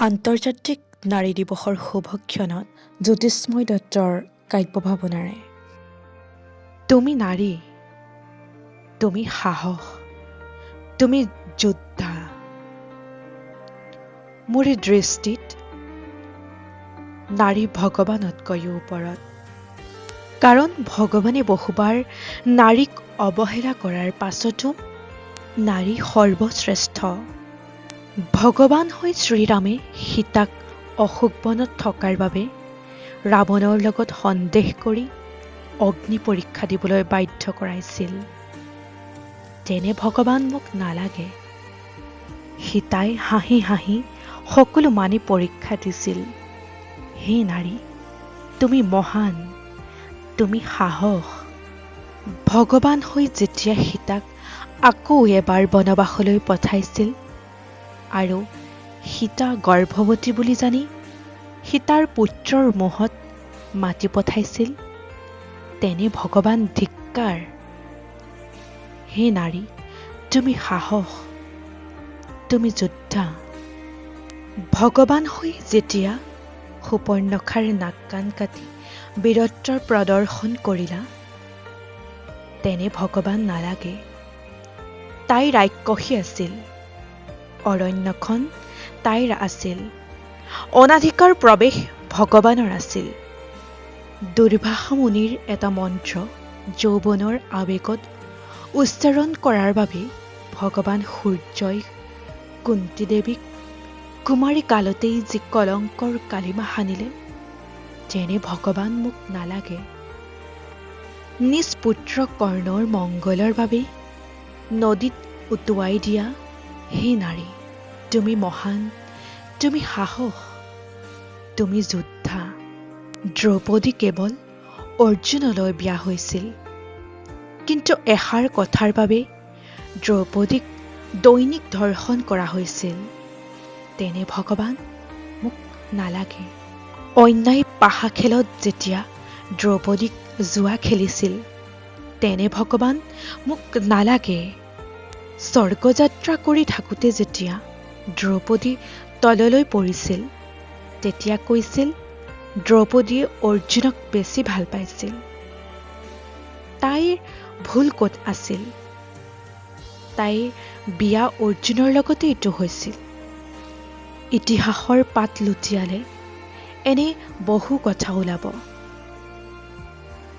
আন্তৰ্জাতিক নাৰী দিৱসৰ শুভক্ষণত জ্যোতিস্ময় দত্তৰ কাব্য ভাৱনাৰে তুমি নাৰী, তুমি সাহস, তুমি যোদ্ধা। মোৰ এই দৃষ্টিত নাৰী ভগৱানতকৈও ওপৰত, কাৰণ ভগৱানে বহুবাৰ নাৰীক অৱহেলা কৰাৰ পাছতো নাৰী সৰ্বশ্ৰেষ্ঠ। ভগৱান হৈ শ্ৰীৰামে সীতাক অশোকবনত থকাৰ বাবে ৰাৱণৰ লগত সন্দেহ কৰি অগ্নি পৰীক্ষা দিবলৈ বাধ্য কৰাইছিল। তেনে ভগৱান মোক নালাগে। সীতাই হাঁহি হাঁহি সকলো মানি পৰীক্ষা দিছিল। হে নাৰী, তুমি মহান, তুমি সাহস। ভগৱান হৈ যেতিয়া সীতাক আকৌ এবাৰ বনবাসলৈ পঠাইছিল আৰু সীতা গৰ্ভৱতী বুলি জানি সীতাৰ পুত্ৰৰ মোহত মাতি পঠাইছিল, তেনে ভগৱান ধিক্কাৰ। হে নাৰী, তুমি সাহস, তুমি যোদ্ধা। ভগৱান হৈ যেতিয়া সুপৰ্ণখাৰ নাক কাণ কাটি বীৰত্বৰ প্ৰদৰ্শন কৰিলা, তেনে ভগৱান নালাগে। তাই ৰাক্ষসী আছিল, অৰণ্যখন তাইৰ আছিল, অনাধিকাৰ প্ৰৱেশ ভগৱানৰ আছিল। দুৰ্বাসা মুনিৰ এটা মন্ত্ৰ যৌৱনৰ আৱেগত উচ্চাৰণ কৰাৰ বাবে ভগৱান সূৰ্যই কুন্তী দেৱীক কুমাৰী কালতেই যি কলংকৰ কালিমা সানিলে, যেনে ভগৱান মোক নালাগে। নিজ পুত্ৰ কৰ্ণৰ মংগলৰ বাবে নদীত উটুৱাই দিয়া হে নাৰী, তুমি মহান, তুমি সাহস, তুমি যোদ্ধা। দ্ৰৌপদী কেৱল অৰ্জুনলৈ বিয়া হৈছিল, কিন্তু এষাৰ কথাৰ বাবে দ্ৰৌপদীক দৈনিক ধৰ্ষণ কৰা হৈছিল। তেনে ভগৱান মোক নালাগে। অন্যায় পাশা খেলত যেতিয়া দ্ৰৌপদীক জুৱা খেলিছিল, তেনে ভগৱান মোক নালাগে। স্বৰ্গযাত্ৰা কৰি থাকোঁতে যেতিয়া দ্ৰৌপদী তললৈ পৰিছিল, তেতিয়া কৈছিল দ্ৰৌপদীয়ে অৰ্জুনক বেছি ভাল পাইছিল। তাইৰ ভুল ক'ত আছিল? তাইৰ বিয়া অৰ্জুনৰ লগতেইতো হৈছিল। ইতিহাসৰ পাত লুটিয়ালে এনে বহু কথা ওলাব।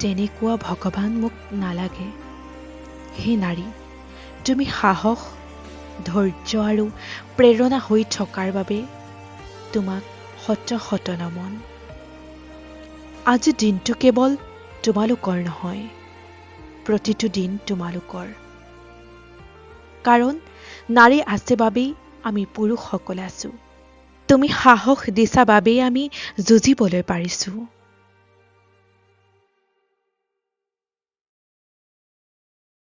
তেনেকুৱা ভগৱান মোক নালাগে। হে নাৰী, তুমি সাহস, ধৈৰ্য আৰু প্ৰেৰণা হৈ থকাৰ বাবে তোমাক শত শত নমন। আজি দিনটো কেৱল তোমালোকৰ নহয়, প্ৰতিটো দিন তোমালোকৰ। কাৰণ নাৰী আছে বাবেই আমি পুৰুষসকল আছো। তুমি সাহস দিছা বাবেই আমি যুঁজিবলৈ পাৰিছো।